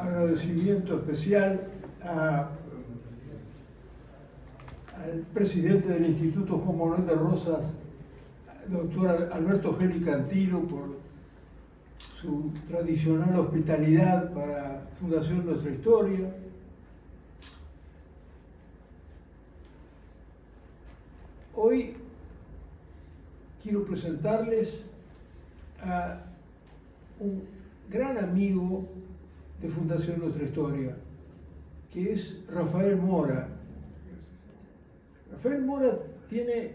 agradecimiento especial al presidente del Instituto Juan Manuel de Rosas, doctor Alberto Geli Cantilo, por su tradicional hospitalidad para Fundación Nuestra Historia. Hoy quiero presentarles a un gran amigo de Fundación Nuestra Historia, que es Rafael Mora. Rafael Mora tiene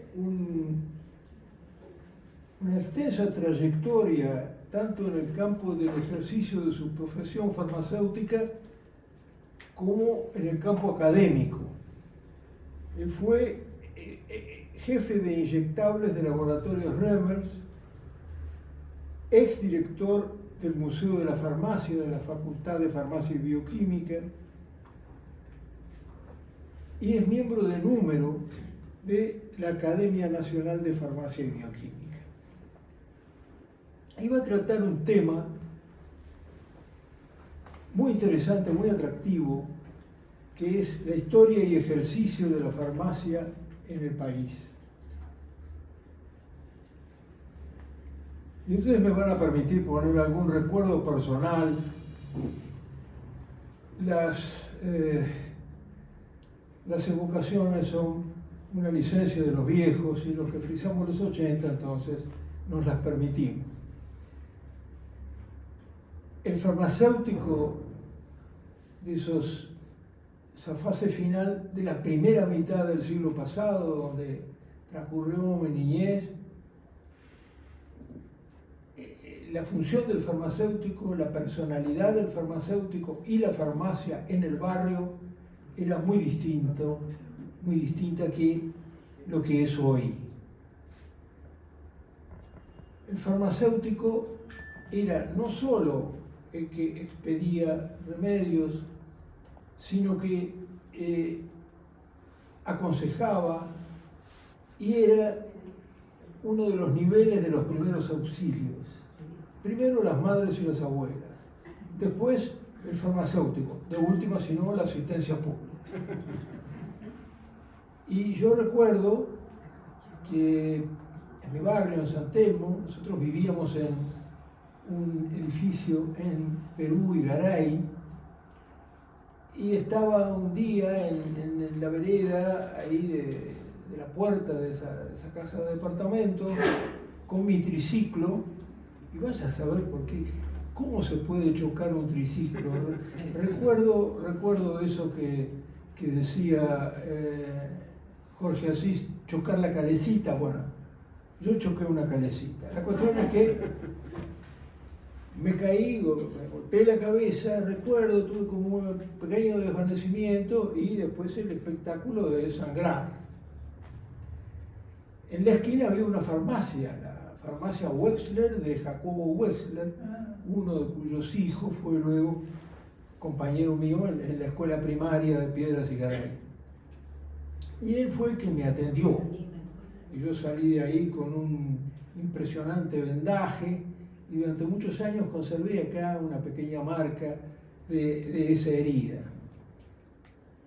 una extensa trayectoria tanto en el campo del ejercicio de su profesión farmacéutica como en el campo académico. Él fue jefe de inyectables de Laboratorios Remmers, exdirector del Museo de la Farmacia de la Facultad de Farmacia y Bioquímica y es miembro de número de la Academia Nacional de Farmacia y Bioquímica. Iba a tratar un tema muy interesante, muy atractivo, que es la historia y ejercicio de la farmacia en el país. Y ustedes me van a permitir poner algún recuerdo personal. Las evocaciones son una licencia de los viejos y los que frisamos los 80, entonces nos las permitimos. El farmacéutico de esa fase final de la primera mitad del siglo pasado, donde transcurrió mi niñez, la función del farmacéutico, la personalidad del farmacéutico y la farmacia en el barrio era muy distinta que lo que es hoy. El farmacéutico era no solo el que expedía remedios, sino que aconsejaba y era uno de los niveles de los primeros auxilios. Primero las madres y las abuelas, después el farmacéutico, de última, si no, la asistencia pública. Y yo recuerdo que en mi barrio, en San Telmo, nosotros vivíamos en un edificio en Perú y Garay, y estaba un día en la vereda, ahí de la puerta de esa casa de departamento, con mi triciclo, y vaya a saber por qué, cómo se puede chocar un triciclo. Recuerdo eso que decía Jorge Asís, chocar la calecita. Bueno, yo choqué una calecita. La cuestión es que me caí, me golpeé la cabeza, recuerdo, tuve como un pequeño desvanecimiento y después el espectáculo de sangrar. En la esquina había una farmacia, la farmacia Wexler de Jacobo Wexler, uno de cuyos hijos fue luego compañero mío en la escuela primaria de Piedras y Garay. Y él fue el que me atendió. Y yo salí de ahí con un impresionante vendaje y durante muchos años conservé acá una pequeña marca de esa herida.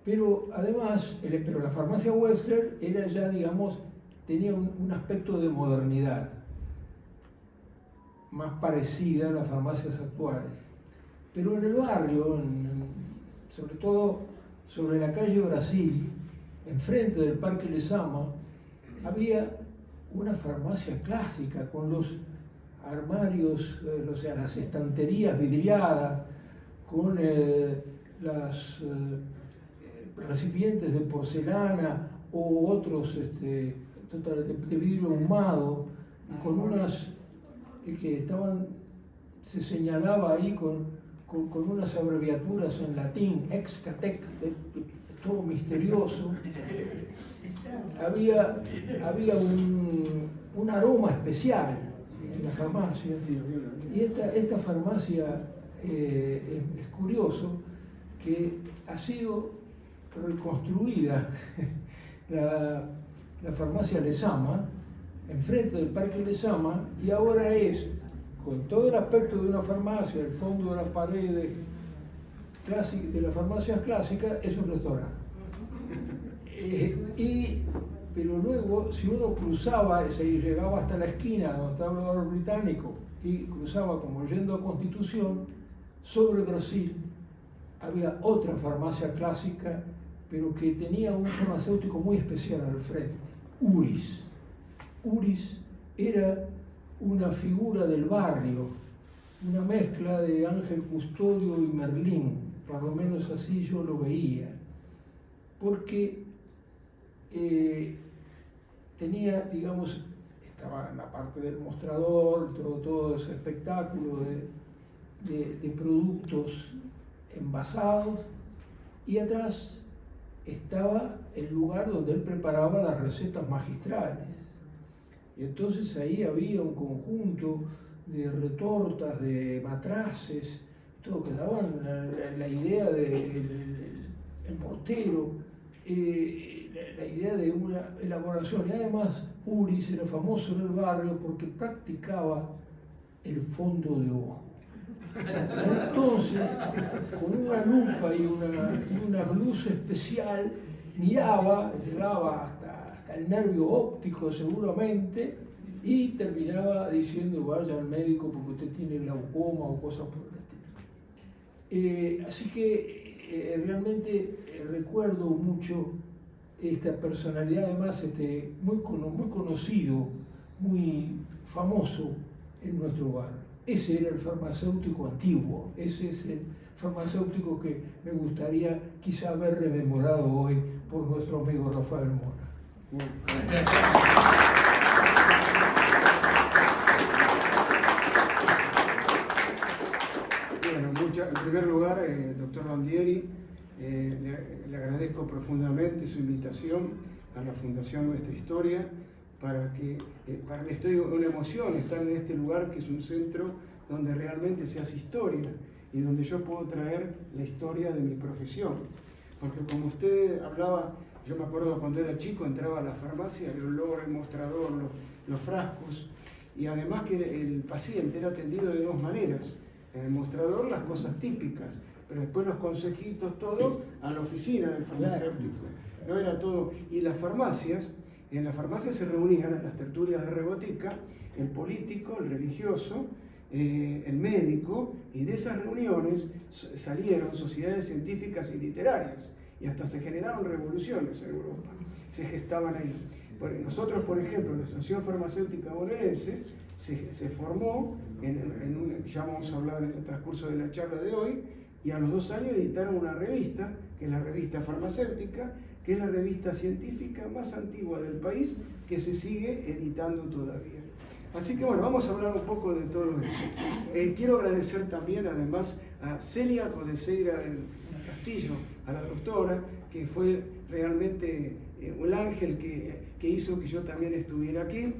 Pero además, pero la farmacia Wexler era ya, digamos, tenía un aspecto de modernidad, más parecida a las farmacias actuales. Pero en el barrio, sobre todo sobre la calle Brasil, enfrente del Parque Lezama, había una farmacia clásica con los armarios, o sea, las estanterías vidriadas, con las recipientes de porcelana o otros de vidrio ahumado, con unas que se señalaba ahí con unas abreviaturas en latín, Excatec, todo misterioso. Había un aroma especial en la farmacia. Y esta farmacia es curioso que ha sido reconstruida, la farmacia Lezama, enfrente del Parque Lezama, y ahora es, con todo el aspecto de una farmacia, el fondo de las paredes, de las farmacias clásicas es un restaurante. Pero luego, si uno cruzaba, llegaba hasta la esquina donde estaba el bar británico y cruzaba como yendo a Constitución, sobre Brasil había otra farmacia clásica, pero que tenía un farmacéutico muy especial al frente, Uris. Uris era una figura del barrio, una mezcla de Ángel Custodio y Merlín, por lo menos así yo lo veía, porque tenía, digamos, estaba en la parte del mostrador, todo ese espectáculo de productos envasados, y atrás estaba el lugar donde él preparaba las recetas magistrales. Y entonces ahí había un conjunto de retortas, de matraces, todo que daban la idea del mortero, la idea de una elaboración. Y además Uris era famoso en el barrio porque practicaba el fondo de ojo. Entonces, con una lupa y una luz especial, miraba, llegaba hasta el nervio óptico seguramente, y terminaba diciendo: vaya al médico porque usted tiene glaucoma o cosas por el estilo. Así que realmente recuerdo mucho esta personalidad, además muy conocido, muy famoso en nuestro barrio. Ese era el farmacéutico antiguo, ese es el farmacéutico que me gustaría quizá haber rememorado hoy por nuestro amigo Rafael Mora. Bueno, en primer lugar, doctor Bandieri, le agradezco profundamente su invitación a la Fundación Nuestra Historia, para mí estoy una emoción estar en este lugar, que es un centro donde realmente se hace historia y donde yo puedo traer la historia de mi profesión. Porque como usted hablaba, yo me acuerdo cuando era chico, entraba a la farmacia, el olor, el mostrador, los frascos, y además que el paciente era atendido de dos maneras. En el mostrador las cosas típicas, pero después los consejitos, todo a la oficina del farmacéutico. No era todo. Y las farmacias, en la farmacia se reunían en las tertulias de rebotica el político, el religioso, el médico, y de esas reuniones salieron sociedades científicas y literarias, y hasta se generaron revoluciones en Europa, se gestaban ahí. Nosotros, por ejemplo, la Asociación Farmacéutica Bonaerense se formó, ya vamos a hablar en el transcurso de la charla de hoy, y a los 2 años editaron una revista, que es la revista farmacéutica, que es la revista científica más antigua del país, que se sigue editando todavía. Así que bueno, vamos a hablar un poco de todo eso. Quiero agradecer también, además, a Celia Codeseira del Castillo, a la doctora, que fue realmente el ángel que hizo que yo también estuviera aquí,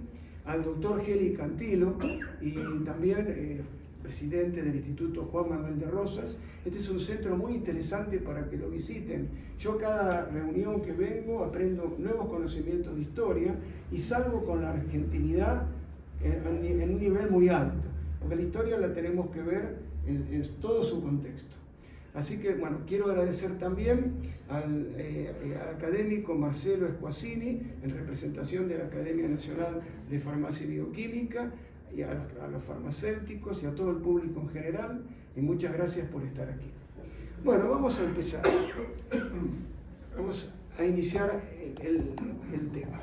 al doctor Geli Cantilo, y también presidente del Instituto Juan Manuel de Rosas. Este es un centro muy interesante para que lo visiten. Yo cada reunión que vengo aprendo nuevos conocimientos de historia y salgo con la argentinidad en un nivel muy alto, porque la historia la tenemos que ver en todo su contexto. Así que, bueno, quiero agradecer también al académico Marcelo Esquasini, en representación de la Academia Nacional de Farmacia y Bioquímica, y a los farmacéuticos y a todo el público en general, y muchas gracias por estar aquí. Bueno, vamos a empezar. Vamos a iniciar el tema.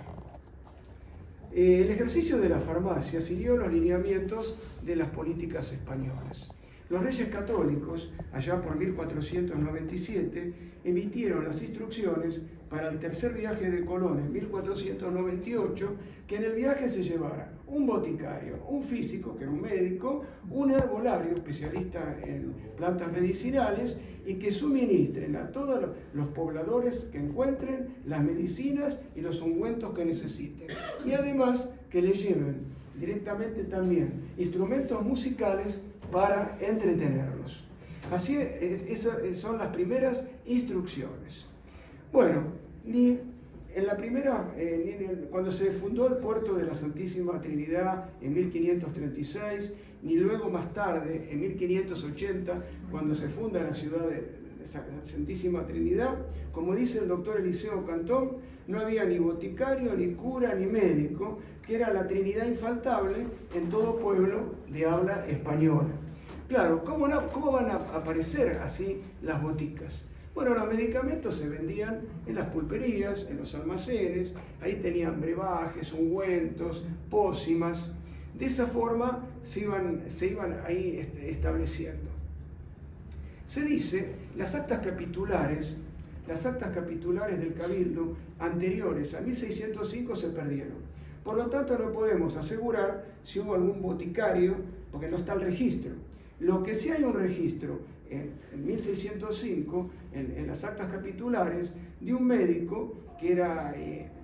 El ejercicio de la farmacia siguió los lineamientos de las políticas españolas. Los reyes católicos, allá por 1497, emitieron las instrucciones para el tercer viaje de Colón en 1498, que en el viaje se llevara un boticario, un físico, que era un médico, un herbolario, especialista en plantas medicinales, y que suministren a todos los pobladores que encuentren las medicinas y los ungüentos que necesiten. Y además que les lleven directamente también instrumentos musicales para entretenerlos. Así esas son las primeras instrucciones. Bueno, cuando se fundó el puerto de la Santísima Trinidad en 1536, ni luego más tarde, en 1580, cuando se funda la ciudad Santísima Trinidad. Como dice el doctor Eliseo Cantón, no había ni boticario, ni cura, ni médico, que era la Trinidad infaltable en todo pueblo de habla española. Claro, ¿cómo van a aparecer así las boticas? Bueno, los medicamentos se vendían en las pulperías, en los almacenes, ahí tenían brebajes, ungüentos, pócimas. De esa forma se iban ahí estableciendo. Se dice, las actas capitulares del Cabildo anteriores a 1605 se perdieron. Por lo tanto, no podemos asegurar si hubo algún boticario, porque no está el registro. Lo que sí hay un registro en 1605, en las actas capitulares, de un médico que era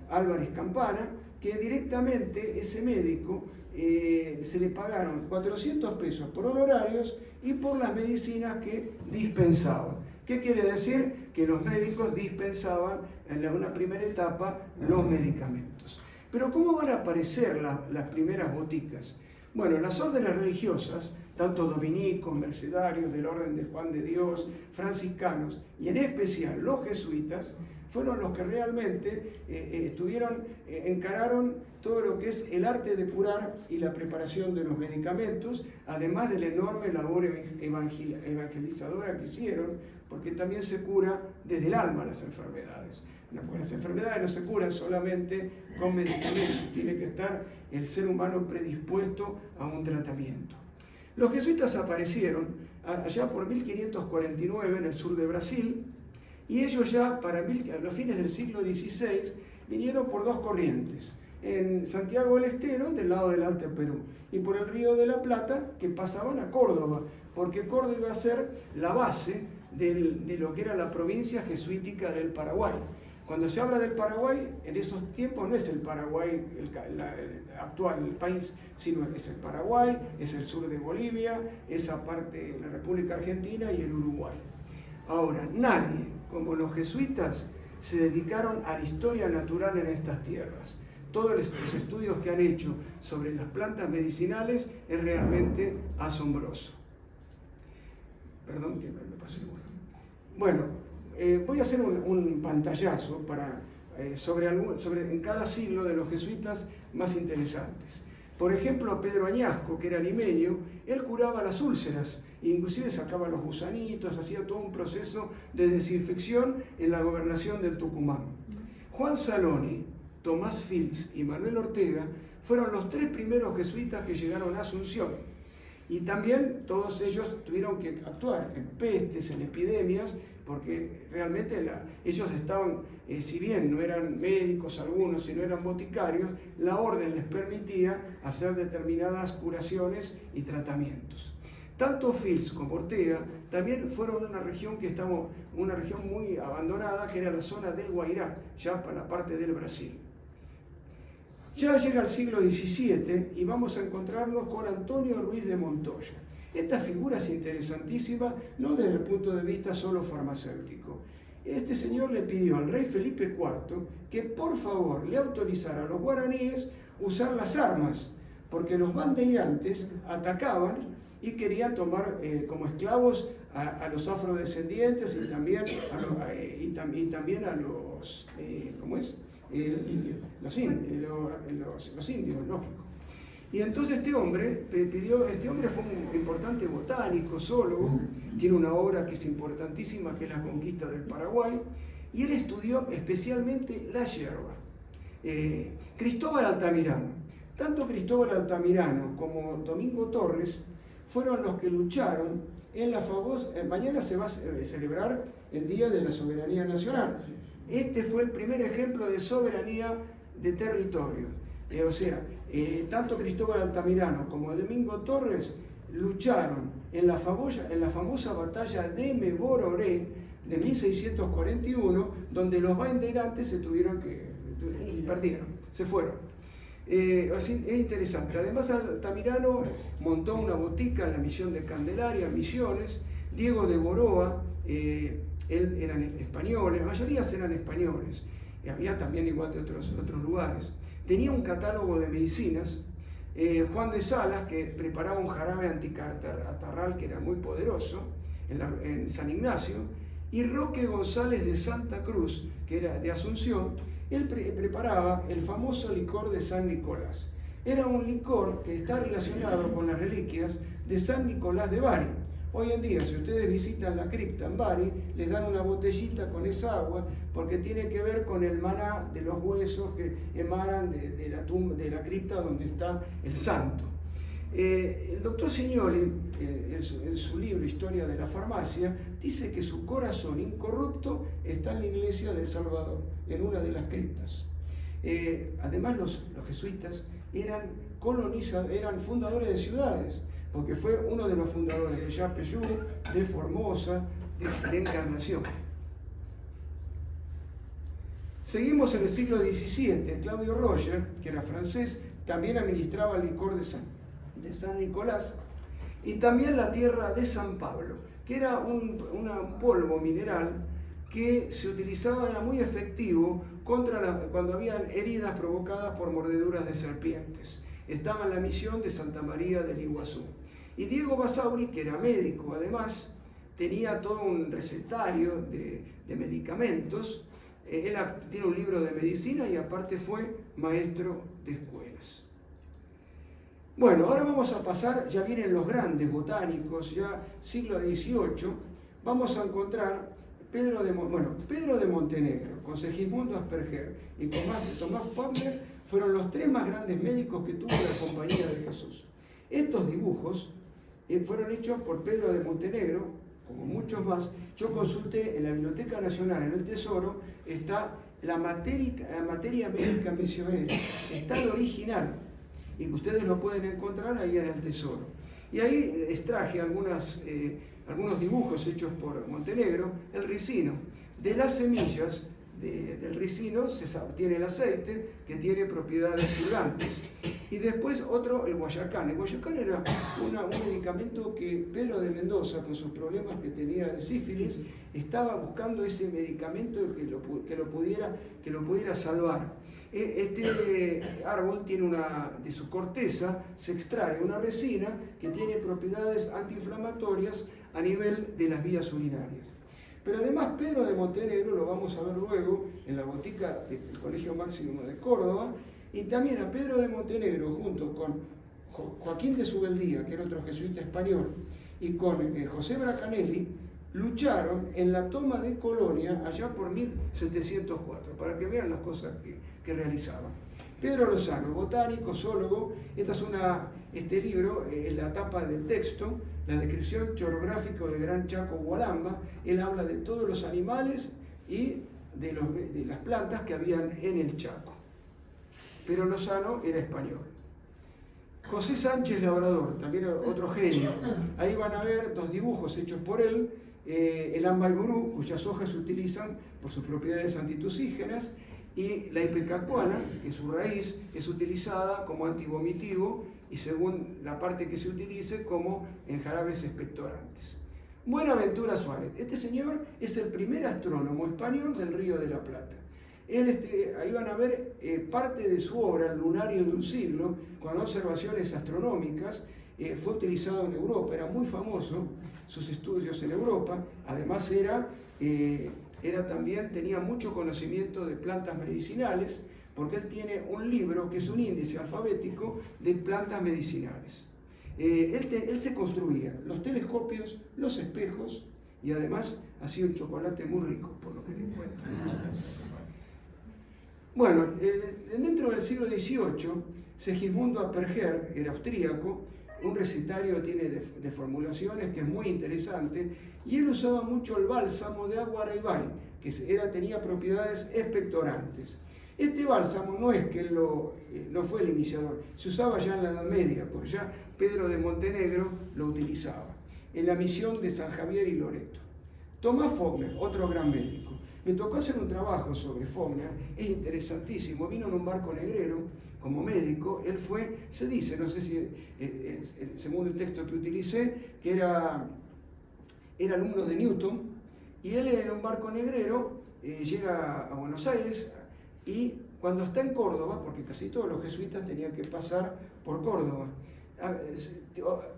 Álvarez Campana, que directamente ese médico se le pagaron 400 pesos por honorarios y por las medicinas que dispensaba. ¿Qué quiere decir? Que los médicos dispensaban en una primera etapa los medicamentos. Pero ¿cómo van a aparecer las primeras boticas? Bueno, las órdenes religiosas, tanto dominicos, mercedarios del orden de Juan de Dios, franciscanos y en especial los jesuitas, fueron los que realmente encararon todo lo que es el arte de curar y la preparación de los medicamentos, además de la enorme labor evangelizadora que hicieron, porque también se cura desde el alma las enfermedades. Porque las enfermedades no se curan solamente con medicamentos, tiene que estar el ser humano predispuesto a un tratamiento. Los jesuitas aparecieron allá por 1549 en el sur de Brasil, y ellos ya para los fines del siglo XVI vinieron por dos corrientes, en Santiago del Estero, del lado del Alto Perú, y por el Río de la Plata, que pasaban a Córdoba, porque Córdoba iba a ser la base de lo que era la provincia jesuítica del Paraguay. Cuando se habla del Paraguay, en esos tiempos no es el Paraguay el actual el país, sino es el Paraguay, es el sur de Bolivia, esa parte de la República Argentina y el Uruguay. Ahora, nadie, como los jesuitas, se dedicaron a la historia natural en estas tierras. Todos los estudios que han hecho sobre las plantas medicinales es realmente asombroso. Perdón que me pasé. Bueno, voy a hacer un pantallazo sobre en cada siglo de los jesuitas más interesantes. Por ejemplo, Pedro Añasco, que era limeño, él curaba las úlceras, inclusive sacaba los gusanitos, hacía todo un proceso de desinfección en la gobernación del Tucumán. Juan Saloni, Tomás Fils y Manuel Ortega fueron los tres primeros jesuitas que llegaron a Asunción. Y también todos ellos tuvieron que actuar en pestes, en epidemias, porque realmente ellos estaban, si bien no eran médicos algunos, sino eran boticarios, la orden les permitía hacer determinadas curaciones y tratamientos. Tanto Fils como Ortega también fueron una región una región muy abandonada, que era la zona del Guairá, ya para la parte del Brasil. Ya llega el siglo XVII y vamos a encontrarnos con Antonio Ruiz de Montoya. Esta figura es interesantísima, no desde el punto de vista solo farmacéutico. Este señor le pidió al rey Felipe IV que por favor le autorizara a los guaraníes usar las armas, porque los bandeirantes atacaban y querían tomar como esclavos a los afrodescendientes y también a los ¿cómo es? Los indios, lógico. Y entonces este hombre fue un importante botánico, zoólogo, tiene una obra que es importantísima, que es La conquista del Paraguay, y él estudió especialmente la yerba. Cristóbal Altamirano, tanto Cristóbal Altamirano como Domingo Torres fueron los que lucharon en la famosa, mañana se va a celebrar el Día de la Soberanía Nacional. Este fue el primer ejemplo de soberanía de territorio. Tanto Cristóbal Altamirano como Domingo Torres lucharon en la famosa batalla de Mebororé de 1641, donde los bandeirantes perdieron, se fueron. Es interesante. Además, Altamirano montó una botica en la misión de Candelaria, Misiones. Diego de Boroa, eran españoles, la mayoría eran españoles, había también igual de otros lugares. Tenía un catálogo de medicinas. Juan de Salas, que preparaba un jarabe anticatarral que era muy poderoso en San Ignacio, y Roque González de Santa Cruz, que era de Asunción, él preparaba el famoso licor de San Nicolás. Era un licor que está relacionado con las reliquias de San Nicolás de Bari. Hoy en día, si ustedes visitan la cripta en Bari, les dan una botellita con esa agua, porque tiene que ver con el maná de los huesos que emanan de la cripta donde está el santo. El doctor Signoli, en su libro Historia de la Farmacia, dice que su corazón incorrupto está en la iglesia del Salvador, en una de las criptas. Además, los jesuitas eran fundadores de ciudades, porque fue uno de los fundadores de Yapeyú, de Formosa, de Encarnación. Seguimos en el siglo XVII. Claudio Roger, que era francés, también administraba el licor de San Nicolás, y también la tierra de San Pablo, que era un polvo mineral que se utilizaba, era muy efectivo cuando habían heridas provocadas por mordeduras de serpientes. Estaba en la misión de Santa María del Iguazú. Y Diego Basauri, que era médico además, tenía todo un recetario de medicamentos. Él tiene un libro de medicina y aparte fue maestro de escuelas. Bueno, ahora vamos a pasar, ya vienen los grandes botánicos, ya siglo XVIII, vamos a encontrar Pedro de Montenegro, con Segismundo Asperger y Tomás Faulkner fueron los tres más grandes médicos que tuvo la Compañía de Jesús. Estos dibujos fueron hechos por Pedro de Montenegro, como muchos más. Yo consulté en la Biblioteca Nacional, en el Tesoro, está la materia médica misionera, está el original, y ustedes lo pueden encontrar ahí en el Tesoro. Y ahí extraje algunos dibujos hechos por Montenegro, el ricino. De las semillas del ricino se obtiene el aceite, que tiene propiedades purgantes. Y después otro, el guayacán. El guayacán era un medicamento que Pedro de Mendoza, con sus problemas que tenía de sífilis, estaba buscando ese medicamento que lo pudiera salvar. Este árbol tiene de su corteza se extrae una resina que tiene propiedades antiinflamatorias a nivel de las vías urinarias. Pero además Pedro de Montenegro, lo vamos a ver luego en la botica del Colegio Máximo de Córdoba, y también a Pedro de Montenegro junto con Joaquín de Subeldía, que era otro jesuita español, y con José Bracanelli, lucharon en la toma de Colonia allá por 1704, para que vean las cosas que realizaban. Pedro Lozano, botánico, zoólogo, este libro, la tapa del texto, la descripción geográfica de Gran Chaco Hualamba, él habla de todos los animales y de las plantas que habían en el Chaco. Pero Lozano era español. José Sánchez Labrador, también otro genio. Ahí van a ver dos dibujos hechos por él, el ambaigurú, cuyas hojas se utilizan por sus propiedades antitusígenas, y la ipecacuana, que su raíz es utilizada como antivomitivo y según la parte que se utilice como en jarabes expectorantes. Buenaventura Suárez, este señor es el primer astrónomo español del Río de la Plata. Ahí van a ver parte de su obra, El lunario de un siglo, con observaciones astronómicas, fue utilizado en Europa, era muy famoso sus estudios en Europa, además tenía mucho conocimiento de plantas medicinales, porque él tiene un libro que es un índice alfabético de plantas medicinales. Él se construía los telescopios, los espejos, y además hacía un chocolate muy rico, por lo que me cuenta. Bueno, dentro del siglo XVIII, Segismundo Asperger era austríaco, un recetario tiene de formulaciones que es muy interesante, y él usaba mucho el bálsamo de Aguaraibay, que tenía propiedades expectorantes. Este bálsamo no es que no fue el iniciador, se usaba ya en la Edad Media, porque ya Pedro de Montenegro lo utilizaba, en la misión de San Javier y Loreto. Tomás Faulkner, otro gran médico. Me tocó hacer un trabajo sobre Faulkner, es interesantísimo, vino en un barco negrero como médico, él se dice, no sé si según el texto que utilicé, que era alumno de Newton, y él en un barco negrero llega a Buenos Aires, y cuando está en Córdoba, porque casi todos los jesuitas tenían que pasar por Córdoba,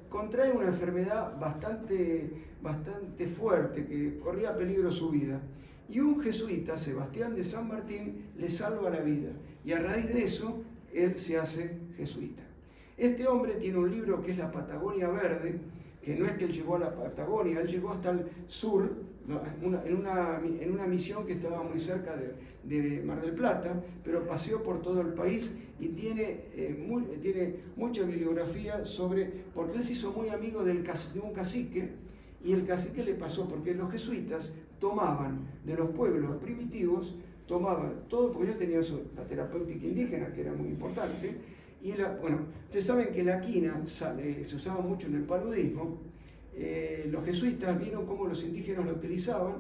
contrae una enfermedad bastante fuerte, que corría peligro su vida. Y un jesuita, Sebastián de San Martín, le salva la vida. Y a raíz de eso, él se hace jesuita. Este hombre tiene un libro que es La Patagonia Verde, que no es que él llegó a la Patagonia, él llegó hasta el sur, en una misión que estaba muy cerca de Mar del Plata, pero paseó por todo el país y tiene mucha bibliografía porque él se hizo muy amigo de un cacique, y el cacique le pasó, porque los jesuitas tomaban de los pueblos primitivos, tomaban todo, porque ellos tenían la terapéutica indígena, que era muy importante, y ustedes saben que la quina se usaba mucho en el paludismo. Los jesuitas vieron cómo los indígenas lo utilizaban,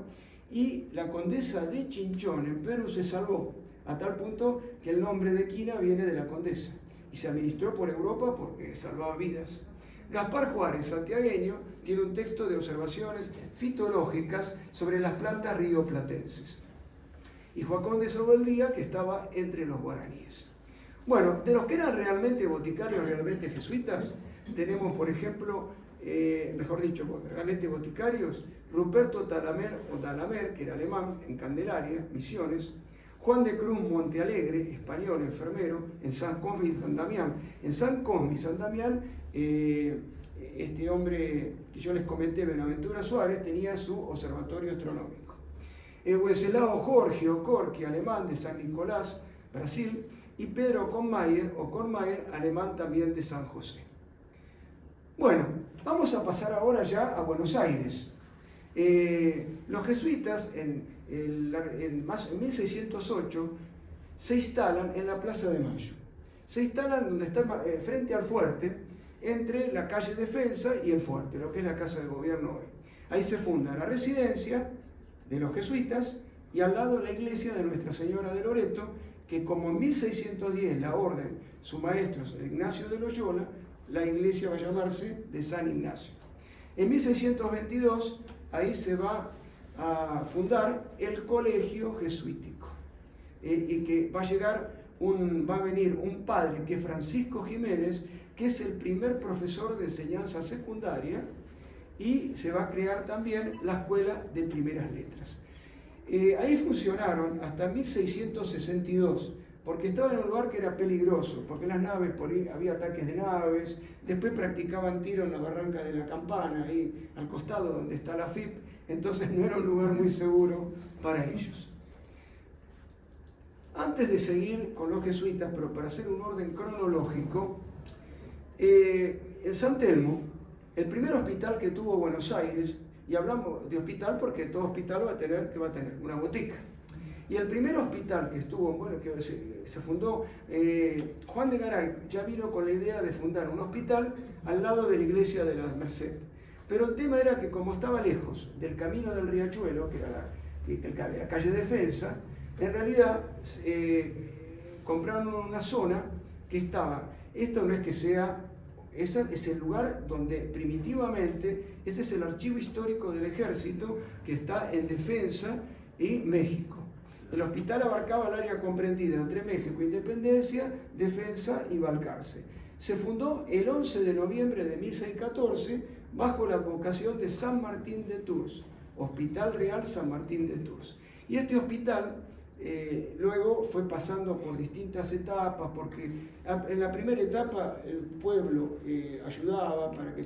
y la condesa de Chinchón en Perú se salvó, a tal punto que el nombre de quina viene de la condesa, y se administró por Europa porque salvaba vidas. Gaspar Juárez, santiagueño, tiene un texto de observaciones fitológicas sobre las plantas rioplatenses. Y Joaquín de Sobeldía, que estaba entre los guaraníes. Bueno, de los que eran realmente boticarios, realmente jesuitas, tenemos, por ejemplo, realmente boticarios, Ruperto Talamer, que era alemán, en Candelaria, Misiones; Juan de Cruz Montealegre, español, enfermero, en San Cosme y San Damián. En San Cosme y San Damián, este hombre que yo les comenté, Benaventura Suárez, tenía su observatorio astronómico. Wenceslao Jorge Ocorqui, alemán, de San Nicolás, Brasil; y Pedro Kornmeier, alemán también, de San José. Bueno, vamos a pasar ahora ya a Buenos Aires. Los jesuitas en 1608 se instalan en la Plaza de Mayo. Se instalan donde está, frente al fuerte, entre la calle Defensa y el fuerte, lo que es la Casa de Gobierno hoy. Ahí se funda la residencia de los jesuitas, y al lado la iglesia de Nuestra Señora de Loreto, que como en 1610 la orden, su maestro es Ignacio de Loyola, la iglesia va a llamarse de San Ignacio. En 1622 ahí se va a fundar el colegio jesuítico, y que va a venir un padre, que es Francisco Jiménez, que es el primer profesor de enseñanza secundaria, y se va a crear también la Escuela de Primeras Letras. Ahí funcionaron hasta 1662, porque estaba en un lugar que era peligroso, porque las naves, por ahí había ataques de naves, después practicaban tiro en la barranca de la Campana, ahí al costado donde está la FIP, entonces no era un lugar muy seguro para ellos. Antes de seguir con los jesuitas, pero para hacer un orden cronológico, en San Telmo, el primer hospital que tuvo Buenos Aires, y hablamos de hospital porque todo hospital va a tener una botica. Y el primer hospital que estuvo, que se fundó, Juan de Garay ya vino con la idea de fundar un hospital al lado de la iglesia de la Merced. Pero el tema era que, como estaba lejos del camino del Riachuelo, que era la calle Defensa, en realidad compraron una zona que estaba, esto no es que sea, ese es el lugar donde primitivamente, ese es el archivo histórico del ejército que está en Defensa y México. El hospital abarcaba el área comprendida entre México, Independencia, Defensa y Balcarce. Se fundó el 11 de noviembre de 1614 bajo la advocación de San Martín de Tours, Hospital Real San Martín de Tours. Y este hospital luego fue pasando por distintas etapas, porque en la primera etapa el pueblo ayudaba para que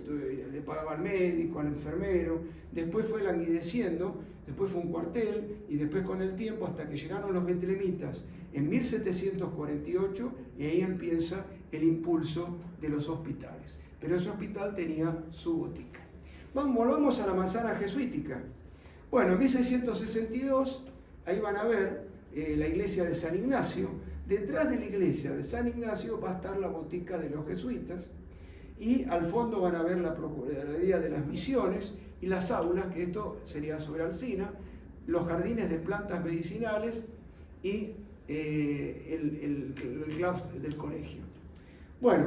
le pagaba al médico, al enfermero, después fue languideciendo, después fue un cuartel, y después con el tiempo hasta que llegaron los betlemitas en 1748, y ahí empieza el impulso de los hospitales. Pero ese hospital tenía su botica. Volvamos a la manzana jesuítica. Bueno, en 1662, ahí van a ver la iglesia de San Ignacio. Detrás de la iglesia de San Ignacio va a estar la botica de los jesuitas, y al fondo van a ver la Procuraduría de las Misiones y las aulas, que esto sería sobre Alsina, los jardines de plantas medicinales y el claustro del colegio. Bueno,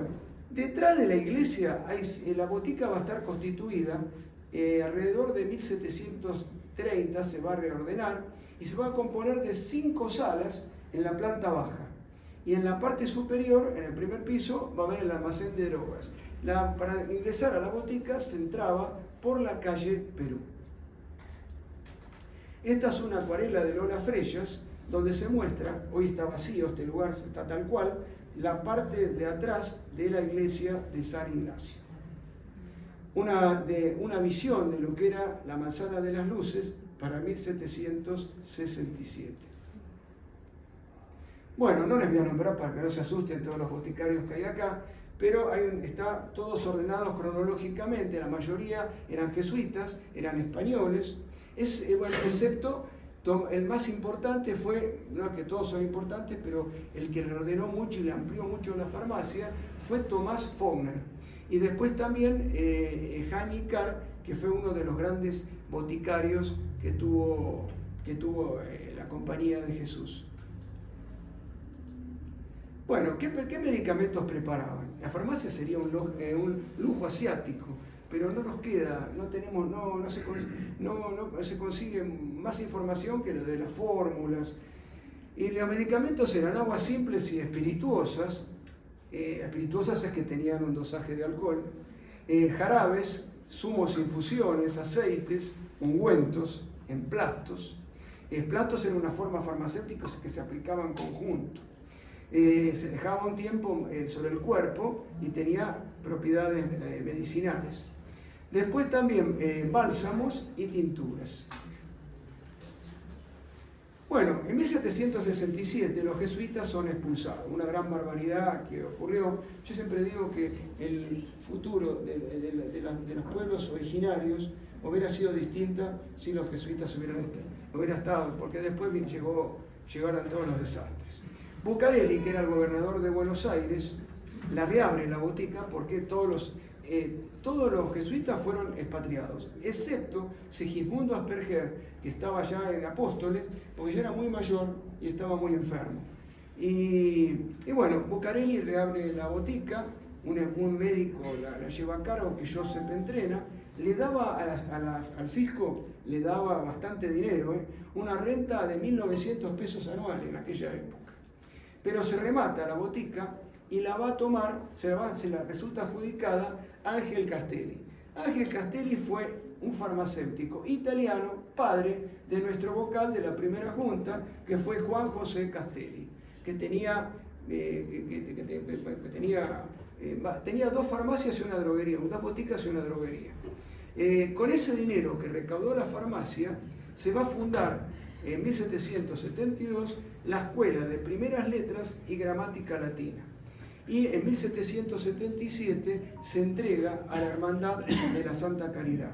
detrás de la iglesia la botica va a estar constituida alrededor de 1730, se va a reordenar y se va a componer de 5 salas en la planta baja. Y en la parte superior, en el primer piso, va a haber el almacén de drogas. Para ingresar a la botica se entraba por la calle Perú. Esta es una acuarela de Lola Freixas, donde se muestra, hoy está vacío, este lugar está tal cual, la parte de atrás de la iglesia de San Ignacio. Una visión de lo que era la Manzana de las Luces para 1767. Bueno, no les voy a nombrar para que no se asusten todos los boticarios que hay acá, pero está todos ordenados cronológicamente, la mayoría eran jesuitas, eran españoles, excepto el más importante fue, no es que todos son importantes, pero el que reordenó mucho y le amplió mucho la farmacia fue Tomás Fogner. Y después también Jaime Carr, que fue uno de los grandes boticarios que tuvo la Compañía de Jesús. Bueno, ¿qué medicamentos preparaban? La farmacia sería un lujo asiático, pero no nos queda, no se consigue más información que lo de las fórmulas. Y los medicamentos eran aguas simples y espirituosas. Espirituosas es que tenían un dosaje de alcohol, jarabes, zumos, infusiones, aceites, ungüentos, emplastos. Emplastos eran una forma farmacéutica que se aplicaba en conjunto. Se dejaba un tiempo sobre el cuerpo y tenía propiedades medicinales. Después también bálsamos y tinturas. Bueno, en 1767 los jesuitas son expulsados, una gran barbaridad que ocurrió. Yo siempre digo que el futuro de los pueblos originarios hubiera sido distinta si los jesuitas hubieran estado, porque después llegaron todos los desastres. Bucareli, que era el gobernador de Buenos Aires, la reabre la botica porque todos los jesuitas fueron expatriados, excepto Segismundo Asperger, que estaba ya en Apóstoles, porque ya era muy mayor y estaba muy enfermo. Y bueno, Bucareli reabre la botica, un médico la lleva a cargo, que Josep entrena, le daba al fisco, le daba bastante dinero, una renta de 1.900 pesos anuales en aquella época. Pero se remata la botica y la va a tomar, se la resulta adjudicada Ángel Castelli. Ángel Castelli fue un farmacéutico italiano, padre de nuestro vocal de la primera junta, que fue Juan José Castelli, que tenía 2 farmacias y una droguería, 2 boticas y una droguería. Con ese dinero que recaudó la farmacia, se va a fundar en 1772 la Escuela de Primeras Letras y Gramática Latina. Y en 1777 se entrega a la Hermandad de la Santa Caridad.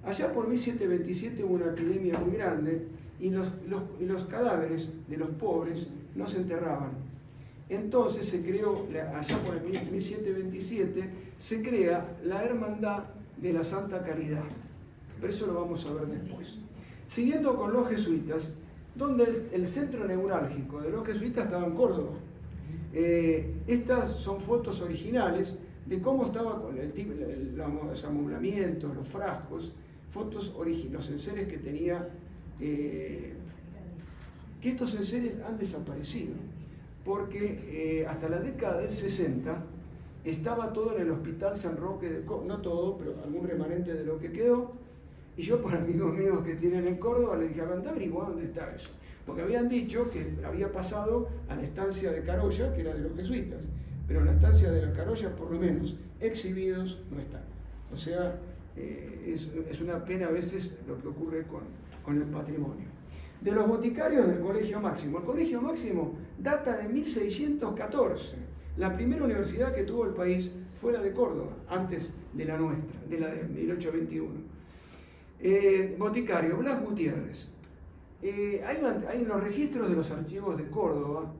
Allá por 1727 hubo una epidemia muy grande y los cadáveres de los pobres no se enterraban. Entonces se creó, allá por el 1727, se crea la Hermandad de la Santa Caridad. Pero eso lo vamos a ver después. Siguiendo con los jesuitas, donde el centro neurálgico de los jesuitas estaba en Córdoba. Estas son fotos originales de cómo estaba con los amoblamientos, los frascos, los enseres que tenía, que estos enseres han desaparecido, porque hasta la década del 60 estaba todo en el Hospital San Roque de Córdoba, no todo, pero algún remanente de lo que quedó. Y yo, por amigos míos que tienen en Córdoba, les dije, anda a averiguar dónde está eso. Porque habían dicho que había pasado a la estancia de Carolla, que era de los jesuitas, pero en la estancia de la Carolla, por lo menos, exhibidos no están. O sea, es una pena a veces lo que ocurre con el patrimonio. De los boticarios del Colegio Máximo. El Colegio Máximo data de 1614. La primera universidad que tuvo el país fue la de Córdoba, antes de la nuestra, de la de 1821. Boticario, Blas Gutiérrez. Hay en los registros de los archivos de Córdoba,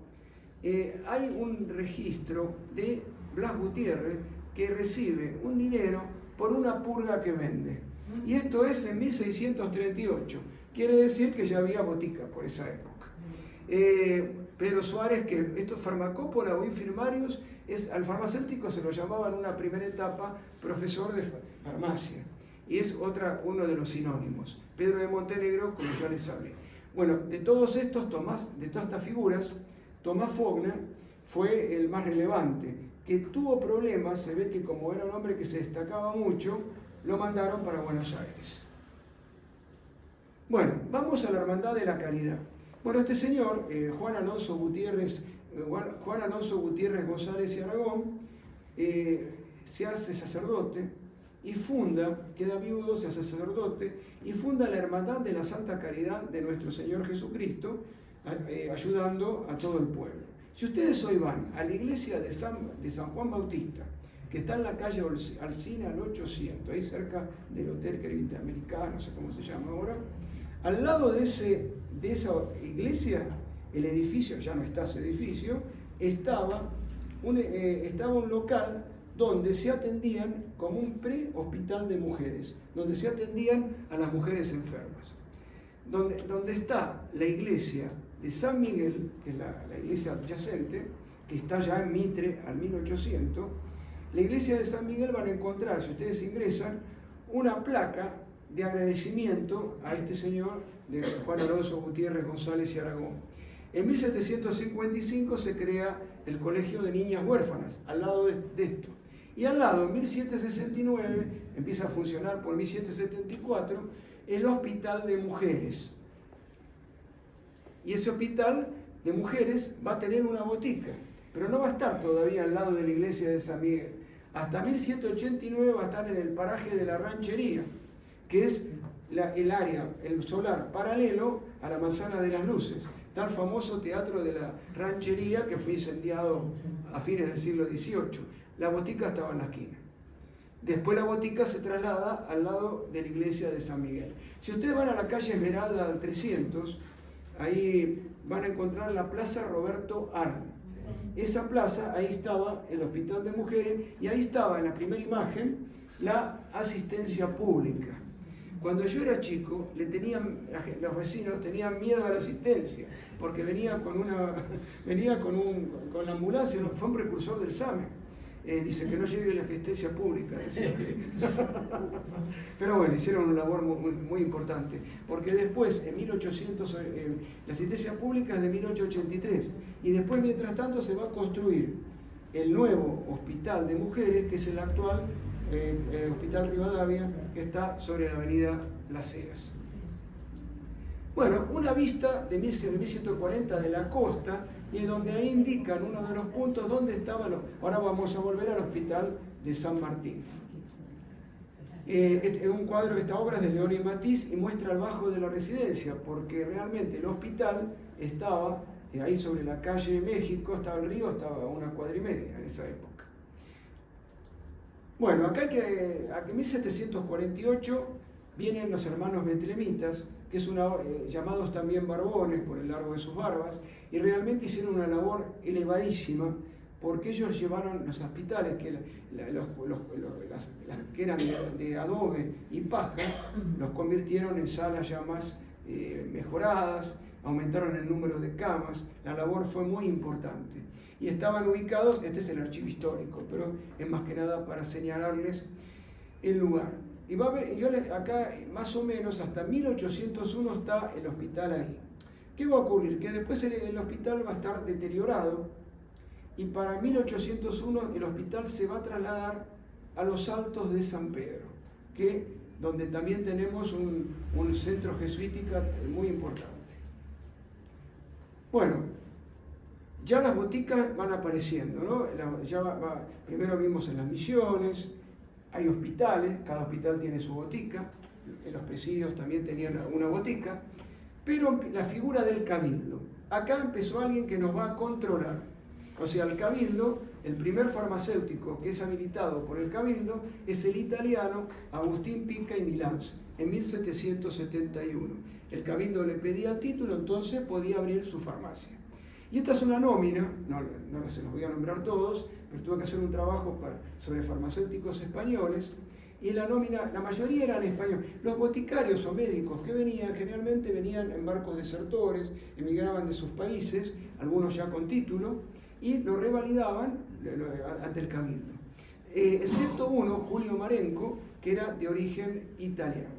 hay un registro de Blas Gutiérrez que recibe un dinero por una purga que vende. Y esto es en 1638. Quiere decir que ya había botica por esa época. Pedro Suárez, que esto es farmacópora o infirmarius, al farmacéutico se lo llamaba en una primera etapa profesor de farmacia. Y es uno de los sinónimos. Pedro de Montenegro, como ya les hablé. Bueno, de todos estas figuras, Tomás Fogner fue el más relevante, que tuvo problemas, se ve que como era un hombre que se destacaba mucho, lo mandaron para Buenos Aires. Bueno, vamos a la Hermandad de la Caridad. Bueno, este señor, Juan Alonso Gutiérrez González y Aragón, se hace sacerdote y queda viudo, se hace sacerdote y funda la Hermandad de la Santa Caridad de nuestro Señor Jesucristo, ayudando a todo el pueblo. Si ustedes hoy van a la iglesia de San Juan Bautista, que está en la calle Alsina al 800, ahí cerca del Hotel Caribe Interamericano, no sé cómo se llama ahora, al lado de esa iglesia, el edificio, ya no está ese edificio, estaba un local donde se atendían como un pre-hospital de mujeres, donde se atendían a las mujeres enfermas. Donde está la iglesia de San Miguel, que es la iglesia adyacente, que está ya en Mitre al 1800, la iglesia de San Miguel van a encontrar, si ustedes ingresan, una placa de agradecimiento a este señor de Juan Alonso Gutiérrez González y Aragón. En 1755 se crea el Colegio de Niñas Huérfanas, al lado de esto. Y al lado, en 1769, empieza a funcionar por 1774, el Hospital de Mujeres. Y ese Hospital de Mujeres va a tener una botica, pero no va a estar todavía al lado de la iglesia de San Miguel. Hasta 1789 va a estar en el paraje de la Ranchería, que es el área, el solar paralelo a la Manzana de las Luces. Está el famoso teatro de la Ranchería que fue incendiado a fines del siglo XVIII. La botica estaba en la esquina. Después la botica se traslada al lado de la iglesia de San Miguel. Si ustedes van a la calle Esmeralda al 300, ahí van a encontrar la Plaza Roberto Arn. Esa plaza, ahí estaba el Hospital de Mujeres y ahí estaba en la primera imagen la asistencia pública. Cuando yo era chico, los vecinos tenían miedo a la asistencia, porque venía con la ambulancia, fue un precursor del SAME. Dice que no llegue la asistencia pública. Pero bueno, hicieron una labor muy importante, porque después, la asistencia pública es de 1883, y después, mientras tanto, se va a construir el nuevo Hospital de Mujeres, que es el actual Hospital Rivadavia, que está sobre la avenida Las Heras. Bueno, una vista de 1140 de la costa, y donde ahí indican uno de los puntos donde estaban Ahora vamos a volver al Hospital de San Martín. Un cuadro de esta obra es de León y Matiz y muestra el bajo de la residencia, porque realmente el hospital estaba ahí sobre la calle México, estaba el río, estaba a 1,5 cuadras en esa época. Bueno, acá en 1748 vienen los hermanos betlemitas, que llamados también barbones por el largo de sus barbas, y realmente hicieron una labor elevadísima, porque ellos llevaron los hospitales que eran de adobe y paja, los convirtieron en salas ya más mejoradas, aumentaron el número de camas, la labor fue muy importante. Y estaban ubicados, este es el archivo histórico, pero es más que nada para señalarles el lugar. Y va a ver, acá más o menos hasta 1801 está el hospital ahí. ¿Qué va a ocurrir? Que después el hospital va a estar deteriorado y para 1801 el hospital se va a trasladar a los Altos de San Pedro, donde también tenemos un centro jesuítica muy importante. Bueno, ya las boticas van apareciendo, ¿no? Primero vimos en las misiones. Hay hospitales, cada hospital tiene su botica, los presidios también tenían una botica, pero la figura del cabildo. Acá empezó alguien que nos va a controlar. O sea, el cabildo, el primer farmacéutico que es habilitado por el cabildo es el italiano Agustín Pica y Milans, en 1771. El cabildo le pedía el título, entonces podía abrir su farmacia. Y esta es una nómina, no se los voy a nombrar todos, pero tuve que hacer un trabajo sobre farmacéuticos españoles, y la nómina, la mayoría eran españoles. Los boticarios o médicos que generalmente venían en barcos desertores, emigraban de sus países, algunos ya con título, y lo revalidaban ante el cabildo. Excepto uno, Julio Marenco, que era de origen italiano.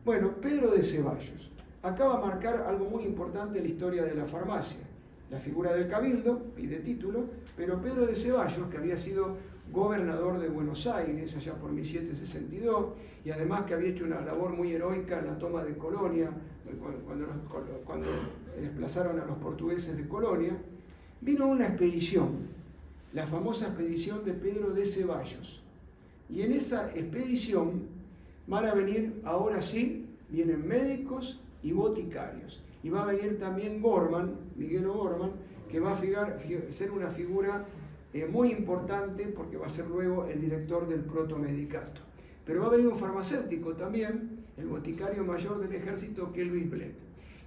Bueno, Pedro de Ceballos. Acá va a marcar algo muy importante en la historia de la farmacia. la figura del cabildo, pide título, pero Pedro de Ceballos, que había sido gobernador de Buenos Aires allá por 1762, y además que había hecho una labor muy heroica en la toma de Colonia, cuando desplazaron a los portugueses de Colonia, vino una expedición, la famosa expedición de Pedro de Ceballos. Y en esa expedición van a venir, ahora sí, vienen médicos y boticarios. Y va a venir también Gorman, Miguel Gorman, que va a ser una figura muy importante porque va a ser luego el director del protomedicato. Pero va a venir un farmacéutico también, el boticario mayor del ejército, que es Luis Blet.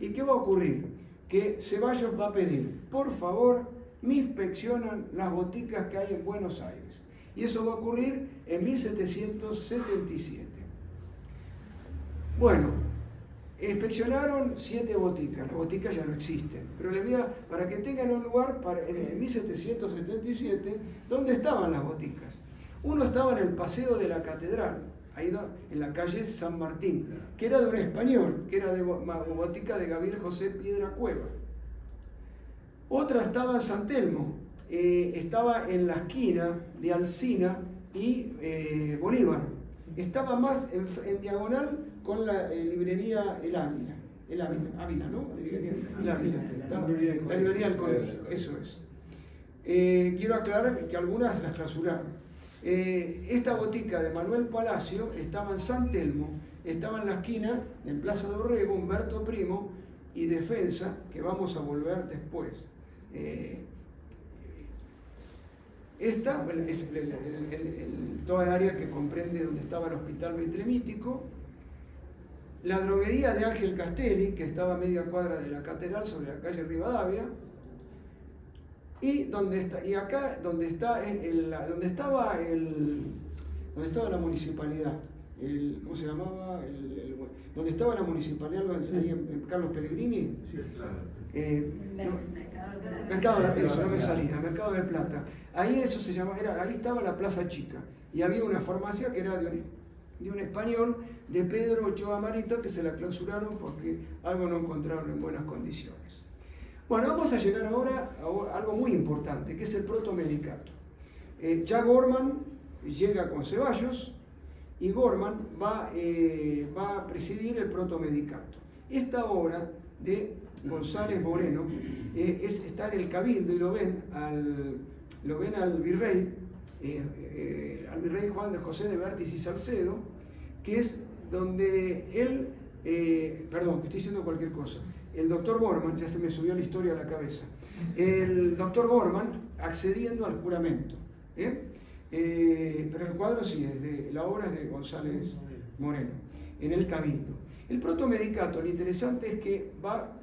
¿Y qué va a ocurrir? Que Ceballos va a pedir, por favor, me inspeccionan las boticas que hay en Buenos Aires. Y eso va a ocurrir en 1777. Bueno, inspeccionaron 7 boticas, las boticas ya no existen, pero les voy para que tengan un lugar en 1777, ¿dónde estaban las boticas? Uno estaba en el Paseo de la Catedral, ahí en la calle San Martín, que era de un español, que era de botica de Gabriel José Piedra Cueva. Otra estaba en San Telmo, estaba en la esquina de Alsina y Bolívar. Estaba más en diagonal con la librería El Ávila, ¿no? La librería del colegio, eso es. Quiero aclarar que algunas las clausuraron. Esta botica de Manuel Palacio estaba en San Telmo, estaba en la esquina, en Plaza de Orrego, Humberto Primo y Defensa, que vamos a volver después. Esta es toda el área que comprende donde estaba el Hospital Betlемítico, la droguería de Ángel Castelli, que estaba a media cuadra de la catedral sobre la calle Rivadavia, y acá donde estaba la municipalidad, ¿cómo se llamaba? Donde estaba la municipalidad, ahí en Carlos Pellegrini. Sí, claro. Mercado del Plata. Ahí eso se llamaba, ahí estaba la Plaza Chica y había una farmacia que era de un español, de Pedro Ochoa Marito, que se la clausuraron porque algo no encontraron en buenas condiciones. Bueno, vamos a llegar ahora a algo muy importante, que es el protomedicato. Ya Gorman llega con Ceballos y Gorman va a presidir el protomedicato. Esta obra de González Moreno está en el Cabildo y lo ven al virrey Juan de José de Vértiz y Salcedo, que es donde él, perdón, estoy diciendo cualquier cosa, el doctor Gorman, ya se me subió la historia a la cabeza, el doctor Gorman accediendo al juramento, pero el cuadro sí, la obra es de González Moreno, en el Cabildo. El protomedicato, lo interesante es que va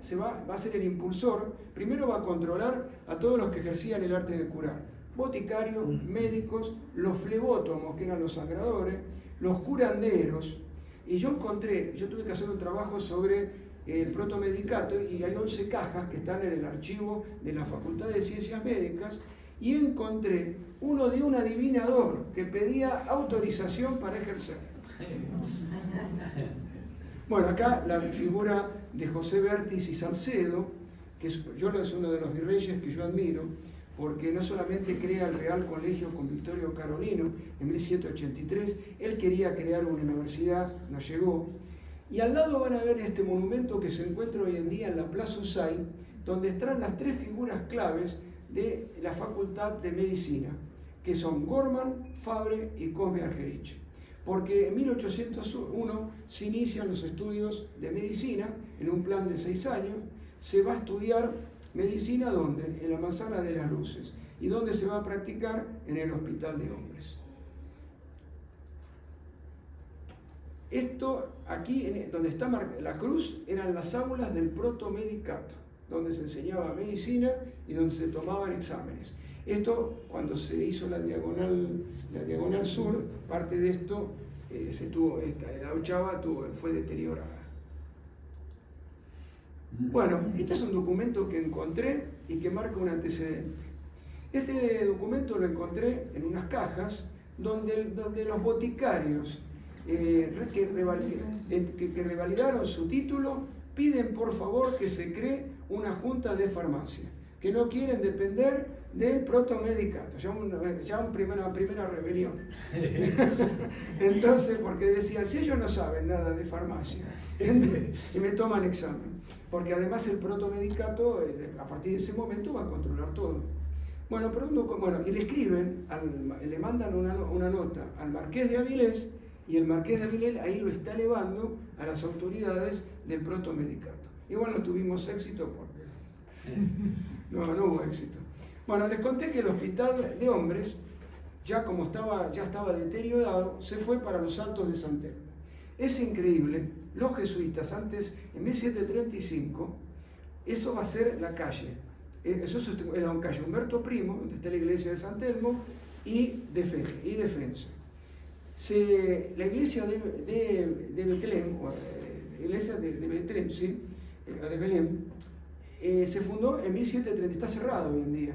a ser el impulsor, primero va a controlar a todos los que ejercían el arte de curar, boticarios, médicos, los flebótomos, que eran los sangradores, los curanderos, y yo tuve que hacer un trabajo sobre el protomedicato y hay 11 cajas que están en el archivo de la Facultad de Ciencias Médicas y encontré uno de un adivinador que pedía autorización para ejercer. Bueno, acá la figura de José Vértiz y Salcedo, que es uno de los virreyes que yo admiro, porque no solamente crea el Real Colegio con Victorio Carolino en 1783, él quería crear una universidad, no llegó, y al lado van a ver este monumento que se encuentra hoy en día en la Plaza Usay, donde están las 3 figuras claves de la Facultad de Medicina, que son Gorman, Fabre y Cosme Argerich. Porque en 1801 se inician los estudios de medicina en un plan de 6 años, se va a estudiar medicina ¿dónde? En la Manzana de las Luces. ¿Y dónde se va a practicar? En el Hospital de Hombres. Esto aquí, donde está la cruz, eran las aulas del protomedicato, donde se enseñaba medicina y donde se tomaban exámenes. Esto, cuando se hizo la diagonal sur, parte de esto la ochava fue deteriorada. Bueno, este es un documento que encontré y que marca un antecedente. Este documento lo encontré en unas cajas donde los boticarios que revalidaron su título piden por favor que se cree una junta de farmacia. que no quieren depender del protomedicato, ya una primera rebelión. Entonces, porque decían, si ellos no saben nada de farmacia, y me toman examen, porque además el protomedicato, a partir de ese momento, va a controlar todo. Bueno, y le escriben, le mandan una nota al Marqués de Avilés, y el Marqués de Avilés ahí lo está elevando a las autoridades del protomedicato. Igual no tuvimos éxito porque no hubo éxito. Bueno, les conté que el hospital de hombres, ya estaba deteriorado, se fue para los Altos de San Telmo. Es increíble, los jesuitas antes, en 1735, eso va a ser la calle. Eso era un calle Humberto Primo, donde está la iglesia de San Telmo, y Defensa. La iglesia de Betlém, la iglesia de Betlém, ¿sí? De Belén, se fundó en 1730, está cerrado hoy en día.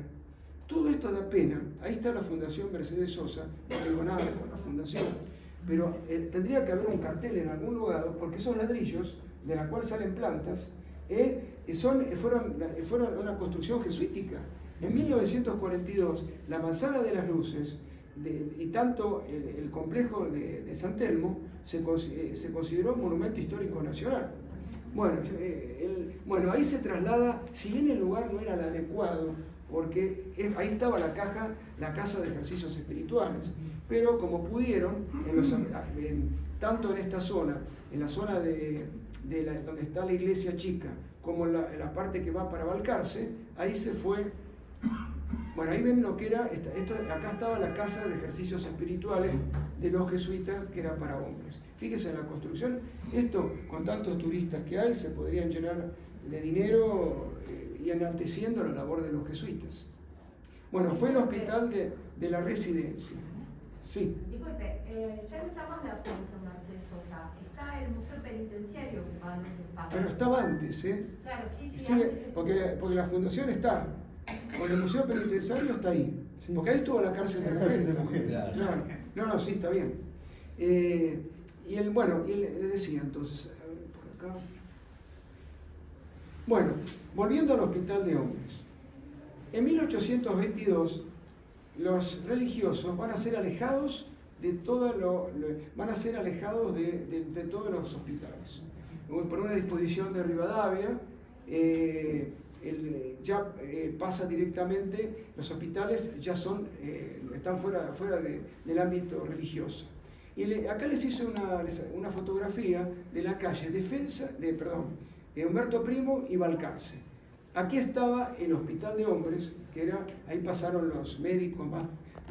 Todo esto da pena. Ahí está la Fundación Mercedes Sosa, no tengo nada con la fundación, pero tendría que haber un cartel en algún lugar, porque esos ladrillos, de la cual salen plantas, fueron una construcción jesuítica. En 1942, la Manzana de las Luces y tanto el complejo de San Telmo se consideró monumento histórico nacional. Bueno, ahí se traslada, si bien el lugar no era el adecuado, porque ahí estaba la casa de ejercicios espirituales, pero como pudieron, tanto en esta zona, en la zona donde está la iglesia chica, como en la parte que va para Balcarce, ahí se fue. Bueno, ahí ven lo que era, acá estaba la casa de ejercicios espirituales de los jesuitas, que era para hombres. Fíjense en la construcción, esto con tantos turistas que hay, se podrían llenar de dinero y enalteciendo la labor de los jesuitas. Bueno, fue el hospital de la residencia. Sí. Disculpe, ya no estamos en la Fundación Mercedes Sosa, está el Museo Penitenciario ocupando ese espacio. Pero estaba antes, ¿eh? Claro, sí, Antes porque la fundación está, porque el Museo Penitenciario está ahí. Sí. Porque ahí estuvo la cárcel de mujeres. Claro. No, sí, está bien. Y él le decía entonces, a ver, por acá. Bueno, volviendo al hospital de hombres. En 1822, los religiosos van a ser alejados de todos los hospitales. Por una disposición de Rivadavia, pasa directamente, los hospitales ya están fuera del ámbito religioso. Y acá les hice una fotografía de la calle de Humberto Primo y Balcarce. Aquí estaba el hospital de hombres, ahí pasaron los médicos más